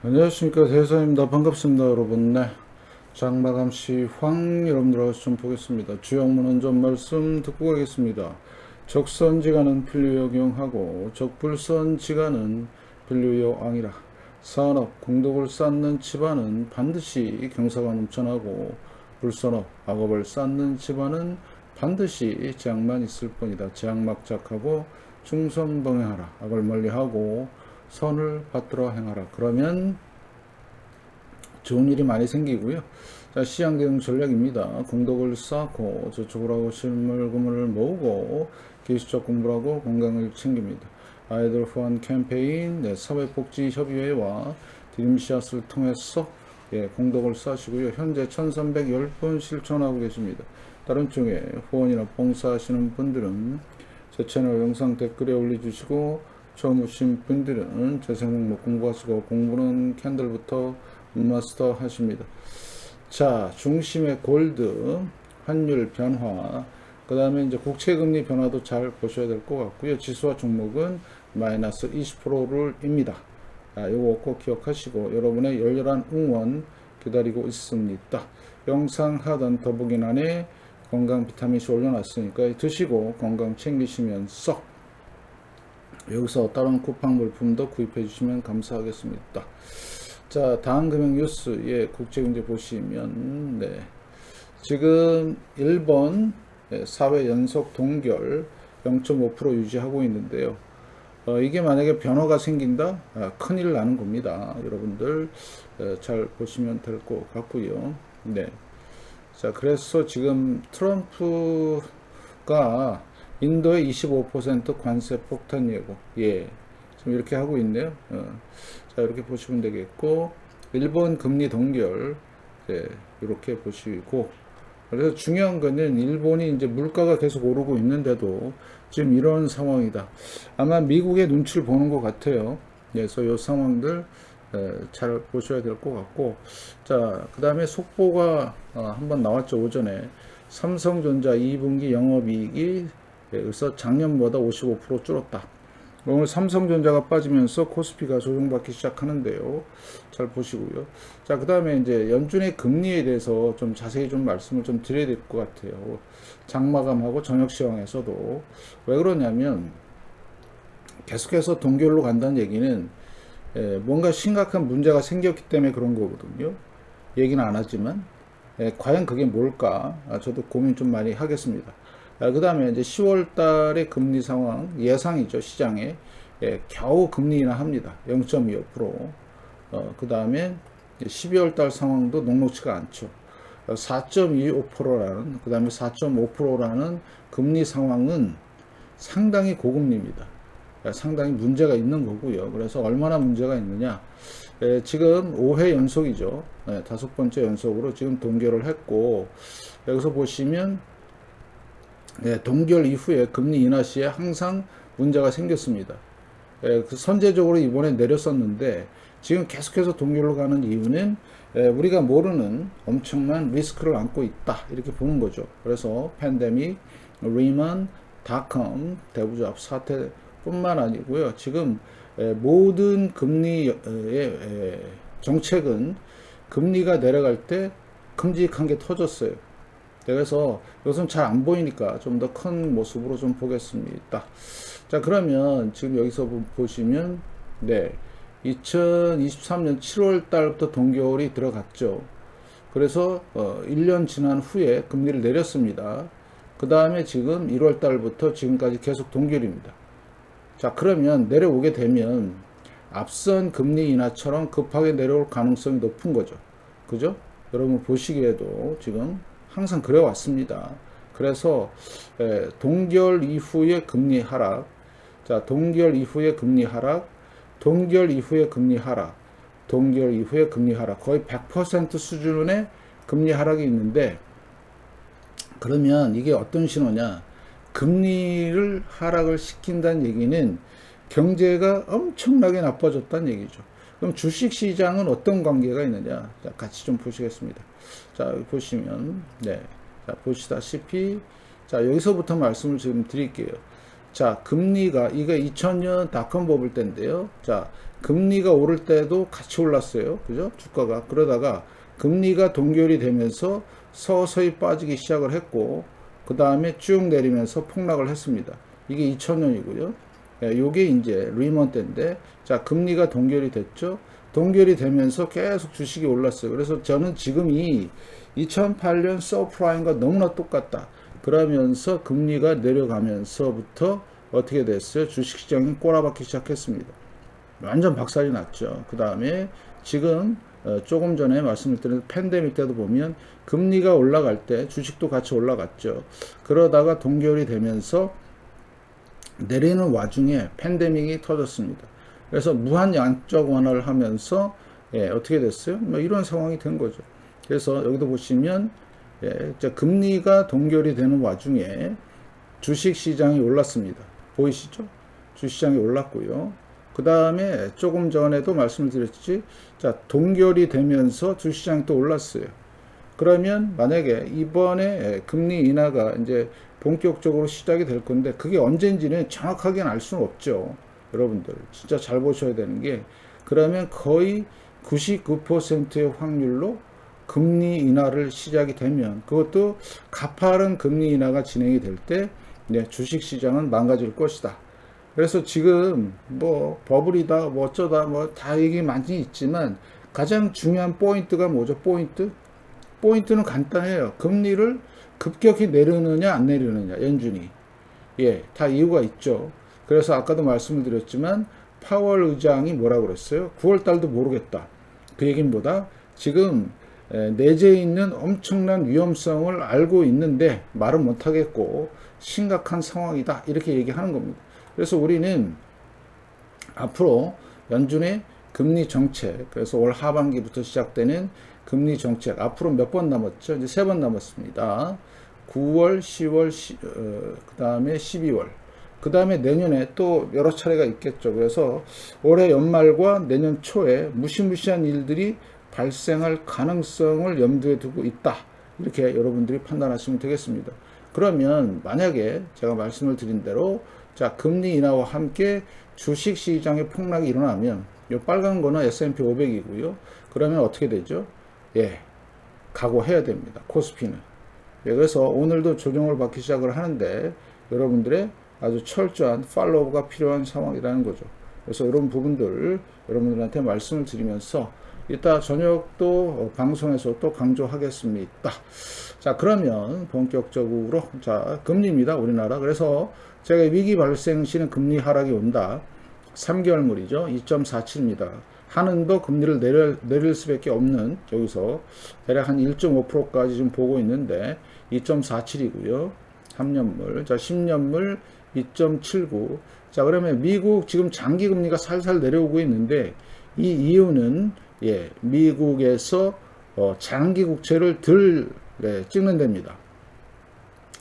안녕하십니까 대사입니다. 반갑습니다 여러분. 네, 장마감시 여러분들하고 좀 보겠습니다. 주영문은 좀 말씀 듣고 가겠습니다. 적선지간은 필류역용하고 적불선지간은 필류요앙이라. 산업 공덕을 쌓는 집안은 반드시 경사가 넘쳐나고 불선업 악업을 쌓는 집안은 반드시 재앙만 있을 뿐이다. 재앙막작하고 중선봉행하라. 악을 멀리하고 선을 받들어 행하라. 그러면 좋은 일이 많이 생기고요. 자, 시장 대응 전략입니다. 공덕을 쌓고 저축을 하고 실물금을 모으고 기술적 공부를 하고 건강을 챙깁니다. 아이들 후원 캠페인, 네, 사회복지협의회와 드림씨앗을 통해서 공덕을 쌓으시고요. 현재 1310분 실천하고 계십니다. 다른 쪽에 후원이나 봉사하시는 분들은 제 채널 영상 댓글에 올려주시고 처음 오신 분들은 제 제목 공부하시고 공부는 캔들부터 마스터 하십니다. 자, 중심의 골드, 환율 변화, 그 다음에 이제 국채금리 변화도 잘 보셔야 될 것 같고요. 지수와 종목은 마이너스 20%입니다. 요거 꼭 기억하시고 여러분의 열렬한 응원 기다리고 있습니다. 영상 하단 더보기란에 건강 비타민C 올려놨으니까 드시고 건강 챙기시면서 여기서 다른 쿠팡 물품도 구입해 주시면 감사하겠습니다. 자, 다음 금융 뉴스의 국제경제 보시면, 네, 지금 일본 4회 연속 동결 0.5% 유지하고 있는데요. 이게 만약에 변화가 생긴다, 큰일 나는 겁니다. 여러분들 잘 보시면 될 것 같고요. 네. 자, 그래서 지금 트럼프가 인도의 25% 관세 폭탄 예고, 지금 이렇게 하고 있네요. 자, 이렇게 보시면 되겠고, 일본 금리 동결, 이렇게 보시고, 그래서 중요한 거는 일본이 이제 물가가 계속 오르고 있는데도 지금 이런 상황이다. 아마 미국의 눈치를 보는 것 같아요. 그래서 이 상황들 잘 보셔야 될 것 같고, 자, 그 다음에 속보가 한번 나왔죠. 오전에 삼성전자 2분기 영업이익이 그래서 작년보다 55% 줄었다. 오늘 삼성전자가 빠지면서 코스피가 조정받기 시작하는데요. 잘 보시고요. 자, 그 다음에 이제 연준의 금리에 대해서 좀 자세히 좀 말씀을 좀 드려야 될 것 같아요. 장마감하고 저녁 시황에서도. 왜 그러냐면 계속해서 동결로 간다는 얘기는 뭔가 심각한 문제가 생겼기 때문에 그런 거거든요. 얘기는 안 하지만 과연 그게 뭘까? 저도 고민 좀 많이 하겠습니다. 그 다음에 이제 10월 달의 금리 상황 예상이죠. 시장에 겨우 금리 인하합니다. 0.25%. 그 다음에 12월 달 상황도 녹록치가 않죠. 4.25%라는 그 다음에 4.5%라는 금리 상황은 상당히 고금리입니다. 상당히 문제가 있는 거고요. 그래서 얼마나 문제가 있느냐? 지금 5회 연속이죠. 5번째 연속으로 지금 동결을 했고, 여기서 보시면 동결 이후에 금리 인하 시에 항상 문제가 생겼습니다. 선제적으로 이번에 내렸었는데 지금 계속해서 동결로 가는 이유는 우리가 모르는 엄청난 리스크를 안고 있다 이렇게 보는 거죠. 그래서 팬데믹, 리먼, 닷컴 대부잡 사태뿐만 아니고요. 지금 모든 금리의 정책은 금리가 내려갈 때 큼직한 게 터졌어요. 그래서 이것은 잘 안 보이니까 좀 더 큰 모습으로 좀 보겠습니다. 자, 그러면 지금 여기서 보시면, 2023년 7월 달부터 동결이 들어갔죠. 그래서 1년 지난 후에 금리를 내렸습니다. 그 다음에 지금 1월 달부터 지금까지 계속 동결입니다. 자, 그러면 내려오게 되면 앞선 금리 인하처럼 급하게 내려올 가능성이 높은 거죠. 그죠? 여러분 보시기에도 지금 항상 그래 왔습니다. 그래서 동결 이후의 금리 하락, 자, 동결 이후의 금리 하락, 동결 이후의 금리 하락, 동결 이후의 금리 하락, 거의 100% 수준의 금리 하락이 있는데, 그러면 이게 어떤 신호냐? 금리를 하락을 시킨다는 얘기는 경제가 엄청나게 나빠졌다는 얘기죠. 그럼 주식 시장은 어떤 관계가 있느냐? 자, 같이 좀 보시겠습니다. 자, 여기 보시면, 자, 보시다시피, 자, 여기서부터 말씀을 지금 드릴게요. 자, 금리가, 이게 2000년 닷컴 버블 때인데요. 자, 금리가 오를 때도 같이 올랐어요. 그죠? 주가가. 그러다가 금리가 동결이 되면서 서서히 빠지기 시작을 했고, 그 다음에 쭉 내리면서 폭락을 했습니다. 이게 2000년이고요. 요게 이제 리먼 때인데, 자, 금리가 동결이 됐죠. 동결이 되면서 계속 주식이 올랐어요. 그래서 저는 지금 이 2008년 서프라임과 너무나 똑같다. 그러면서 금리가 내려가면서부터 어떻게 됐어요? 주식시장이 꼬라박기 시작했습니다. 완전 박살이 났죠. 그 다음에 지금 조금 전에 말씀을 드린 팬데믹 때도 보면 금리가 올라갈 때 주식도 같이 올라갔죠. 그러다가 동결이 되면서 내리는 와중에 팬데믹이 터졌습니다. 그래서 무한 양적 완화를 하면서 어떻게 됐어요? 뭐 이런 상황이 된 거죠. 그래서 여기도 보시면 금리가 동결이 되는 와중에 주식 시장이 올랐습니다. 보이시죠? 주시장이 올랐고요. 그 다음에 조금 전에도 말씀을 드렸지, 자, 동결이 되면서 주시장이 또 올랐어요. 그러면 만약에 이번에 금리 인하가 이제 본격적으로 시작이 될 건데, 그게 언젠지는 정확하게는 알 수는 없죠. 여러분들, 진짜 잘 보셔야 되는 게, 그러면 거의 99%의 확률로 금리 인하를 시작이 되면, 그것도 가파른 금리 인하가 진행이 될 때, 주식 시장은 망가질 것이다. 그래서 지금 뭐 버블이다 뭐 어쩌다 뭐 다 얘기 많이 있지만 가장 중요한 포인트가 뭐죠? 포인트는 간단해요. 금리를 급격히 내리느냐 안 내리느냐, 연준이. 다 이유가 있죠. 그래서 아까도 말씀을 드렸지만 파월 의장이 뭐라고 그랬어요? 9월 달도 모르겠다. 그 얘기보다 지금 내재해 있는 엄청난 위험성을 알고 있는데 말은 못하겠고 심각한 상황이다, 이렇게 얘기하는 겁니다. 그래서 우리는 앞으로 연준의 금리 정책, 그래서 올 하반기부터 시작되는 금리 정책, 앞으로 몇 번 남았죠? 이제 3번 남았습니다. 9월, 10월, 그 다음에 12월. 그 다음에 내년에 또 여러 차례가 있겠죠. 그래서 올해 연말과 내년 초에 무시무시한 일들이 발생할 가능성을 염두에 두고 있다. 이렇게 여러분들이 판단하시면 되겠습니다. 그러면 만약에 제가 말씀을 드린 대로 자, 금리 인하와 함께 주식 시장의 폭락이 일어나면 이 빨간 거는 S&P 500이고요. 그러면 어떻게 되죠? 각오해야 됩니다. 코스피는. 그래서 오늘도 조정을 받기 시작을 하는데 여러분들의 아주 철저한 팔로우가 필요한 상황이라는 거죠. 그래서 이런 부분들 여러분들한테 말씀을 드리면서 이따 저녁도 방송에서 또 강조하겠습니다. 자, 그러면 본격적으로 자, 금리입니다. 우리나라. 그래서 제가 위기 발생 시는 금리 하락이 온다. 3개월물이죠. 2.47입니다. 한은도 금리를 내릴 수밖에 없는, 여기서 대략 한 1.5%까지 지금 보고 있는데 2.47이고요. 3년물. 자, 10년물 2.79. 자, 그러면 미국 지금 장기 금리가 살살 내려오고 있는데 이 이유는 미국에서 장기 국채를 덜 찍는 데입니다.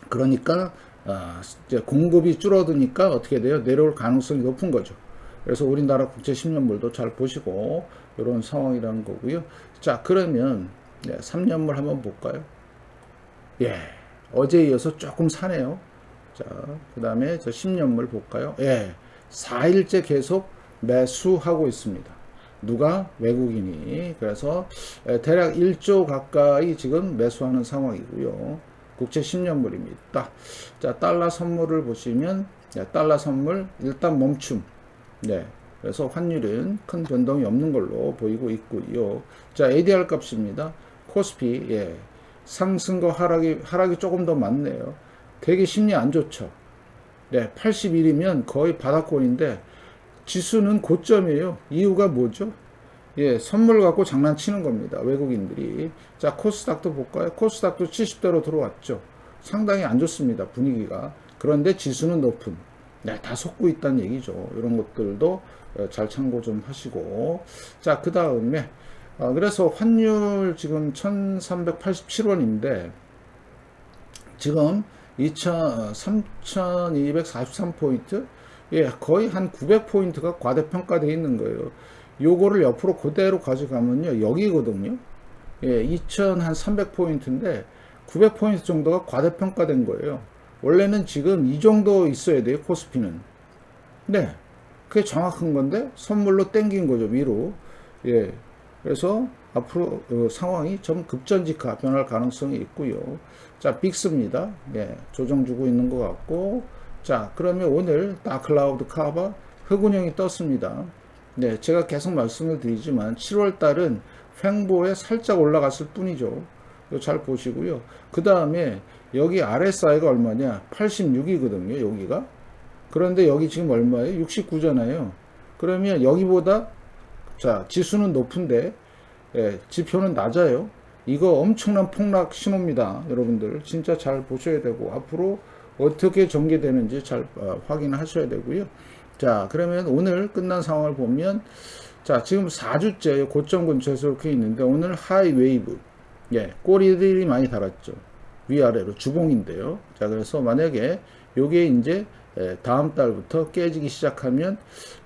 그러니까 이제 공급이 줄어드니까 어떻게 돼요? 내려올 가능성이 높은 거죠. 그래서 우리나라 국채 10년물도 잘 보시고 이런 상황이라는 거고요. 자, 그러면 3년물 한번 볼까요? 어제에 이어서 조금 사네요. 자, 그 다음에 저 10년물 볼까요? 4일째 계속 매수하고 있습니다. 누가? 외국인이. 그래서 대략 1조 가까이 지금 매수하는 상황이고요. 국채 10년물입니다. 자, 달러 선물을 보시면 달러 선물 일단 멈춤. 그래서 환율은 큰 변동이 없는 걸로 보이고 있고요. 자, ADR 값입니다. 코스피 상승과 하락이 조금 더 많네요. 되게 심리 안 좋죠. 81이면 거의 바닥권인데 지수는 고점이에요. 이유가 뭐죠? 선물 갖고 장난치는 겁니다. 외국인들이. 자, 코스닥도 볼까요? 코스닥도 70대로 들어왔죠. 상당히 안 좋습니다. 분위기가. 그런데 지수는 높은. 다 속고 있다는 얘기죠. 이런 것들도 잘 참고 좀 하시고. 자, 그 다음에 그래서 환율 지금 1387원인데 지금 3243포인트? 거의 한 900포인트가 과대평가되어 있는 거예요. 요거를 옆으로 그대로 가져가면요, 여기거든요. 2300포인트인데 900포인트 정도가 과대평가된 거예요. 원래는 지금 이 정도 있어야 돼요, 코스피는. 네. 그게 정확한 건데, 선물로 땡긴 거죠, 위로. 예. 그래서 앞으로 상황이 좀 급전직하 변할 가능성이 있고요. 자, 빅스입니다. 예. 조정 주고 있는 것 같고. 자, 그러면 오늘 다클라우드 카바 흑운형이 떴습니다. 네. 제가 계속 말씀을 드리지만 7월 달은 횡보에 살짝 올라갔을 뿐이죠. 이거 잘 보시고요. 그 다음에 여기 RSI가 얼마냐? 86이거든요, 여기가. 그런데 여기 지금 얼마예요? 69잖아요. 그러면 여기보다 자 지수는 높은데 지표는 낮아요. 이거 엄청난 폭락 신호입니다. 여러분들 진짜 잘 보셔야 되고 앞으로 어떻게 전개되는지 잘 확인하셔야 되고요. 자 그러면 오늘 끝난 상황을 보면 자 지금 4주째 고점 근처에서 이렇게 있는데 오늘 하이 웨이브 꼬리들이 많이 달았죠. 위아래로 주봉인데요. 자 그래서 만약에 요게 이제 다음 달부터 깨지기 시작하면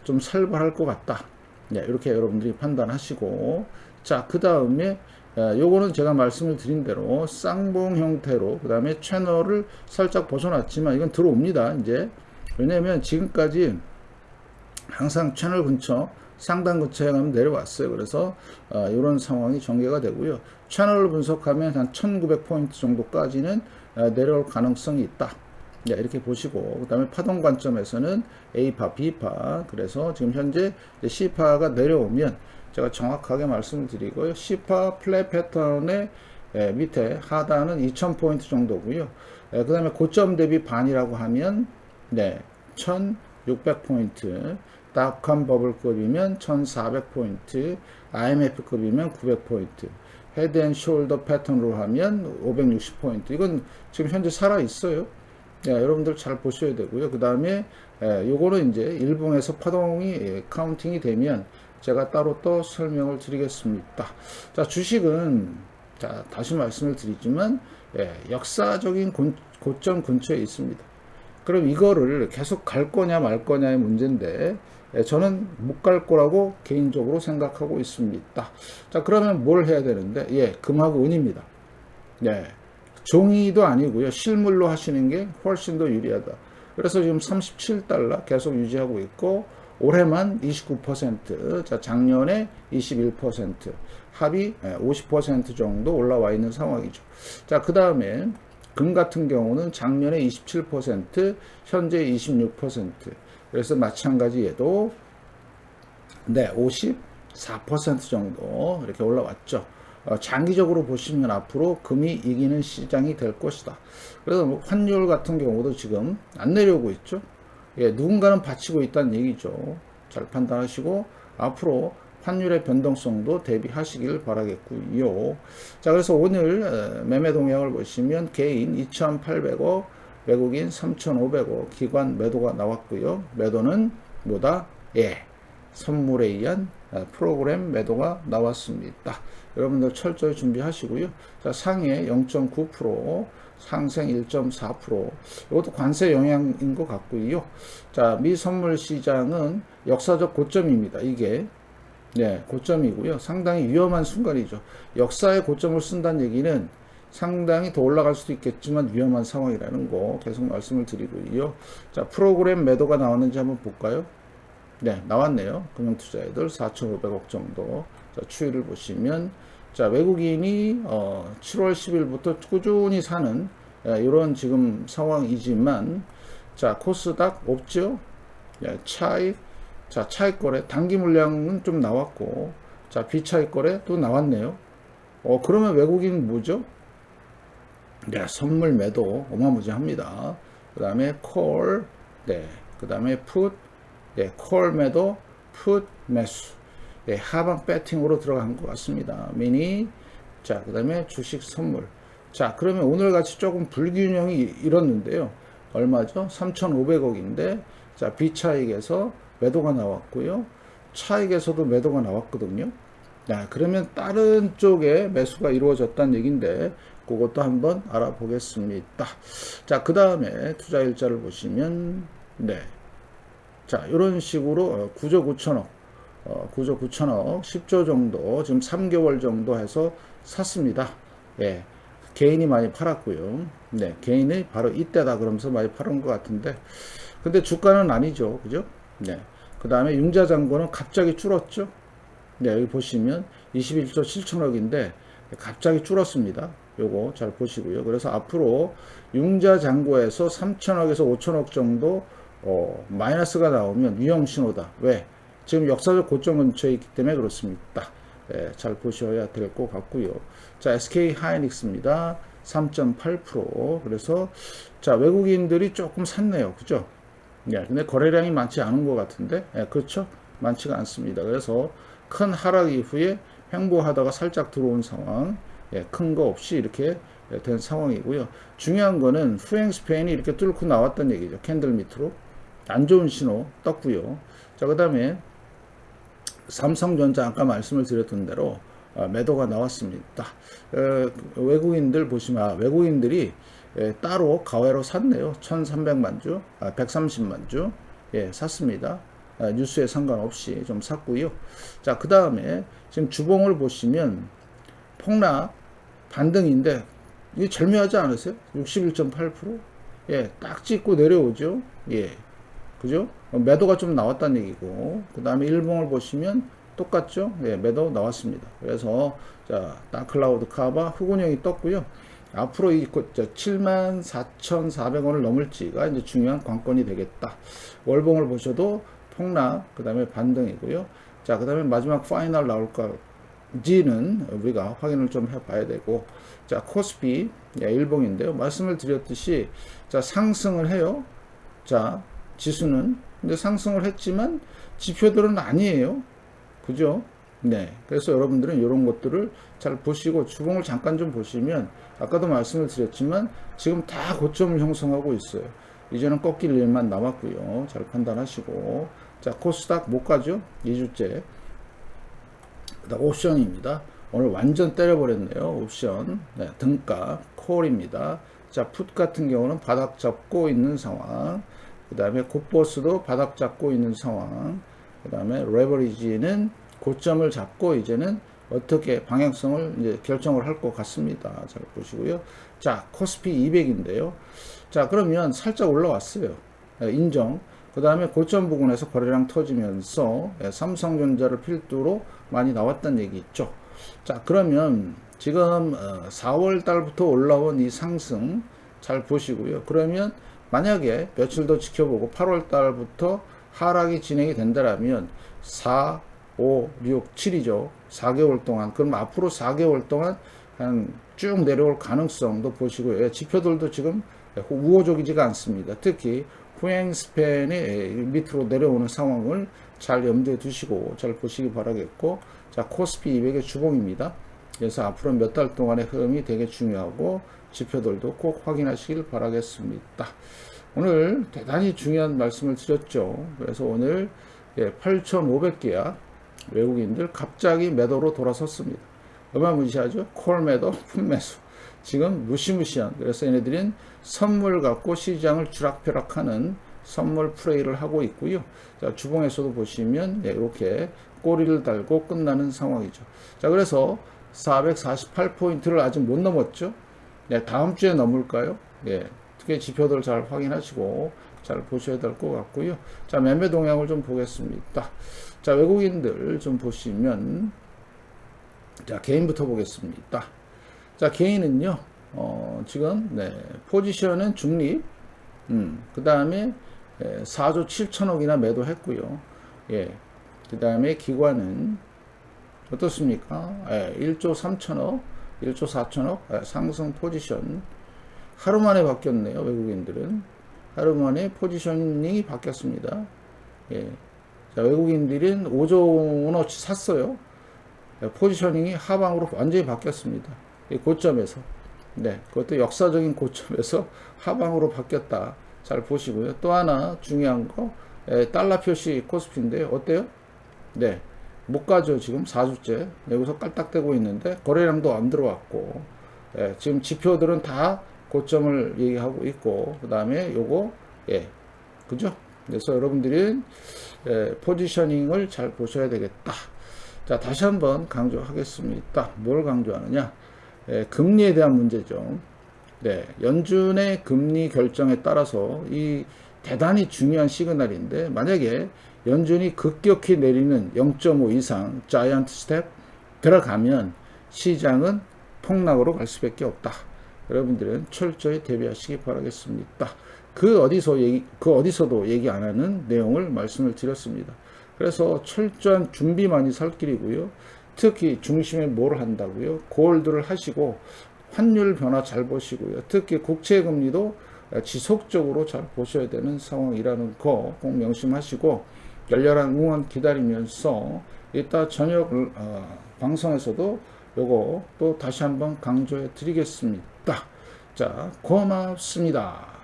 좀 살벌할 것 같다. 이렇게 여러분들이 판단하시고 자 그 다음에 요거는 제가 말씀을 드린 대로 쌍봉 형태로 그 다음에 채널을 살짝 벗어났지만 이건 들어옵니다. 이제 왜냐면 지금까지 항상 채널 근처 상단 근처에 가면 내려왔어요. 그래서 이런 상황이 전개가 되고요. 채널을 분석하면 한 1900포인트 정도까지는 내려올 가능성이 있다. 이렇게 보시고 그 다음에 파동 관점에서는 A파, B파 그래서 지금 현재 C파가 내려오면 제가 정확하게 말씀을 드리고요. C파 플랫 패턴의 밑에 하단은 2000포인트 정도고요. 그 다음에 고점 대비 반이라고 하면 1600포인트 닷컴 버블급이면 1400포인트 IMF급이면 900포인트 헤드 앤 숄더 패턴으로 하면 560포인트 이건 지금 현재 살아있어요. 여러분들 잘 보셔야 되고요. 그 다음에 요거는 이제 일봉에서 파동이 카운팅이 되면 제가 따로 또 설명을 드리겠습니다. 자 주식은 자 다시 말씀을 드리지만 역사적인 고점 근처에 있습니다. 그럼 이거를 계속 갈 거냐 말 거냐의 문제인데 저는 못 갈 거라고 개인적으로 생각하고 있습니다. 자 그러면 뭘 해야 되는데 금하고 은입니다. 종이도 아니고요. 실물로 하시는 게 훨씬 더 유리하다. 그래서 지금 37달러 계속 유지하고 있고 올해만 29%, 자 작년에 21%, 합이 50% 정도 올라와 있는 상황이죠. 자, 그 다음에 금 같은 경우는 작년에 27%, 현재 26%. 그래서 마찬가지 얘도 54% 정도 이렇게 올라왔죠. 장기적으로 보시면 앞으로 금이 이기는 시장이 될 것이다. 그래서 환율 같은 경우도 지금 안 내려오고 있죠. 누군가는 받치고 있다는 얘기죠. 잘 판단하시고 앞으로 환율의 변동성도 대비하시길 바라겠고요. 자, 그래서 오늘 매매 동향을 보시면 개인 2,800억, 외국인 3,500억, 기관 매도가 나왔고요. 매도는 뭐다? 선물에 의한 프로그램 매도가 나왔습니다. 여러분들 철저히 준비하시고요. 자, 상해 0.9%, 상생 1.4%. 이것도 관세 영향인 것 같고요. 자, 미 선물 시장은 역사적 고점입니다. 이게 고점이고요. 상당히 위험한 순간이죠. 역사의 고점을 쓴다는 얘기는 상당히 더 올라갈 수도 있겠지만 위험한 상황이라는 거 계속 말씀을 드리고요. 자, 프로그램 매도가 나왔는지 한번 볼까요? 나왔네요. 금융투자애들 4,500억 정도. 자, 추이를 보시면 자, 외국인이 7월 10일부터 꾸준히 사는 이런 지금 상황이지만 자, 코스닥 없죠? 차익 자, 차익 거래 단기 물량은 좀 나왔고 자, 비차익 거래 또 나왔네요. 그러면 외국인 뭐죠? 선물 매도 어마무지합니다. 그 다음에 콜, 그 다음에 풋, 콜 매도, 풋 매수. 하방 배팅으로 들어간 것 같습니다. 미니, 자, 그 다음에 주식 선물. 자, 그러면 오늘 같이 조금 불균형이 일었는데요. 얼마죠? 3,500억인데, 자, 비차익에서 매도가 나왔고요. 차익에서도 매도가 나왔거든요. 그러면 다른 쪽에 매수가 이루어졌다는 얘기인데, 그것도 한번 알아보겠습니다. 자, 그 다음에 투자 일자를 보시면, 자, 이런 식으로 9조 9천억, 9조 9천억, 10조 정도, 지금 3개월 정도 해서 샀습니다. 개인이 많이 팔았고요. 네, 개인이 바로 이때다 그러면서 많이 팔은 것 같은데, 근데 주가는 아니죠. 그죠? 네. 그 다음에 융자잔고는 갑자기 줄었죠. 네, 여기 보시면 21조 7천억인데 갑자기 줄었습니다. 요거 잘 보시고요. 그래서 앞으로 융자잔고에서 3천억에서 5천억 정도 마이너스가 나오면 위험 신호다. 왜? 지금 역사적 고점 근처에 있기 때문에 그렇습니다. 네, 잘 보셔야 될 것 같고요. 자, SK 하이닉스입니다. 3.8%. 그래서 자, 외국인들이 조금 샀네요. 그죠? 네, 근데 거래량이 많지 않은 것 같은데, 네, 그렇죠? 많지가 않습니다. 그래서 큰 하락 이후에 횡보하다가 살짝 들어온 상황, 예, 큰 거 없이 이렇게 된 상황이고요. 중요한 거는 후행 스팬이 이렇게 뚫고 나왔던 얘기죠. 캔들 밑으로. 안 좋은 신호 떴고요. 자, 그 다음에 삼성전자 아까 말씀을 드렸던 대로 매도가 나왔습니다. 외국인들 보시면 외국인들이 따로 가외로 샀네요. 1300만 주, 130만 주 예, 샀습니다. 뉴스에 상관없이 좀 샀고요. 자, 그 다음에 지금 주봉을 보시면 폭락 반등인데 이게 절묘하지 않으세요? 61.8%? 예, 딱 찍고 내려오죠. 예, 그죠? 매도가 좀 나왔다는 얘기고, 그 다음에 일봉을 보시면 똑같죠? 예, 매도 나왔습니다. 그래서 자, 다클라우드 카바 흑운형이 떴고요. 앞으로 이 74,400원을 넘을지가 이제 중요한 관건이 되겠다. 월봉을 보셔도 폭락, 그 다음에 반등이고요. 자, 그 다음에 마지막 파이널 나올까지는 우리가 확인을 좀 해봐야 되고, 자, 코스피 일봉인데요. 말씀을 드렸듯이 자, 상승을 해요. 자, 지수는 근데 상승을 했지만 지표들은 아니에요. 그죠? 네. 그래서 여러분들은 이런 것들을 잘 보시고 주봉을 잠깐 좀 보시면 아까도 말씀을 드렸지만 지금 다 고점을 형성하고 있어요. 이제는 꺾일 일만 남았고요. 잘 판단하시고. 자, 코스닥 못 가죠? 2주째. 그다음 옵션입니다. 오늘 완전 때려버렸네요. 옵션. 네, 등가 콜입니다. 자, 풋 같은 경우는 바닥 잡고 있는 상황. 그 다음에 굿보스도 바닥 잡고 있는 상황. 그 다음에 레버리지는 고점을 잡고 이제는 어떻게 방향성을 이제 결정을 할 것 같습니다. 잘 보시고요. 자, 코스피 200인데요. 자, 그러면 살짝 올라왔어요. 인정. 그 다음에 고점 부근에서 거래량 터지면서 삼성전자를 필두로 많이 나왔다는 얘기 있죠. 자, 그러면 지금 4월 달부터 올라온 이 상승 잘 보시고요. 그러면 만약에 며칠 더 지켜보고 8월 달부터 하락이 진행이 된다라면 4, 5, 6, 7이죠. 4개월 동안. 그럼 앞으로 4개월 동안 한 쭉 내려올 가능성도 보시고요. 지표들도 지금 우호적이지가 않습니다. 특히 후행 스팬이 밑으로 내려오는 상황을 잘 염두에 두시고 잘 보시기 바라겠고, 자, 코스피 200의 주봉입니다. 그래서 앞으로 몇 달 동안의 흐름이 되게 중요하고 지표들도 꼭 확인하시길 바라겠습니다. 오늘 대단히 중요한 말씀을 드렸죠. 그래서 오늘 8,500개야 외국인들 갑자기 매도로 돌아섰습니다. 어마무시하죠? 콜 매도, 풋 매수. 지금 무시무시한. 그래서 얘네들은 선물 갖고 시장을 주락펴락하는 선물 플레이를 하고 있고요. 자, 주봉에서도 보시면 이렇게 꼬리를 달고 끝나는 상황이죠. 자, 그래서 448포인트를 아직 못 넘었죠. 다음 주에 넘을까요? 특히 지표들 잘 확인하시고 잘 보셔야 될 것 같고요. 자, 매매 동향을 좀 보겠습니다. 자, 외국인들 좀 보시면, 자, 개인부터 보겠습니다. 자, 개인은요, 지금, 포지션은 중립, 그 다음에 4조 7천억이나 매도했고요. 그 다음에 기관은 어떻습니까? 1조 3천억, 1조 4천억, 상승 포지션. 하루 만에 바뀌었네요, 외국인들은. 하루 만에 포지셔닝이 바뀌었습니다. 자, 외국인들은 5조 원어치 샀어요. 포지셔닝이 하방으로 완전히 바뀌었습니다. 고점에서. 그것도 역사적인 고점에서 하방으로 바뀌었다. 잘 보시고요. 또 하나 중요한 거, 달러 표시 코스피인데 어때요? 못 가죠. 지금 4주째. 여기서 깔딱대고 있는데 거래량도 안 들어왔고, 지금 지표들은 다 고점을 얘기하고 있고, 그 다음에 요거, 그죠? 그래서 여러분들이 포지셔닝을 잘 보셔야 되겠다. 자, 다시 한번 강조하겠습니다. 뭘 강조하느냐? 금리에 대한 문제죠. 네, 연준의 금리 결정에 따라서 이 대단히 중요한 시그널인데, 만약에 연준이 급격히 내리는 0.5 이상 자이언트 스텝 들어가면 시장은 폭락으로 갈 수밖에 없다. 여러분들은 철저히 대비하시기 바라겠습니다. 그 어디서도 얘기 안 하는 내용을 말씀을 드렸습니다. 그래서 철저한 준비만이 살 길이고요. 특히 중심에 뭘 한다고요? 골드를 하시고 환율 변화 잘 보시고요. 특히 국채 금리도 지속적으로 잘 보셔야 되는 상황이라는 거 꼭 명심하시고, 열렬한 응원 기다리면서 이따 저녁 방송에서도 요거 또 다시 한번 강조해 드리겠습니다. 자, 고맙습니다.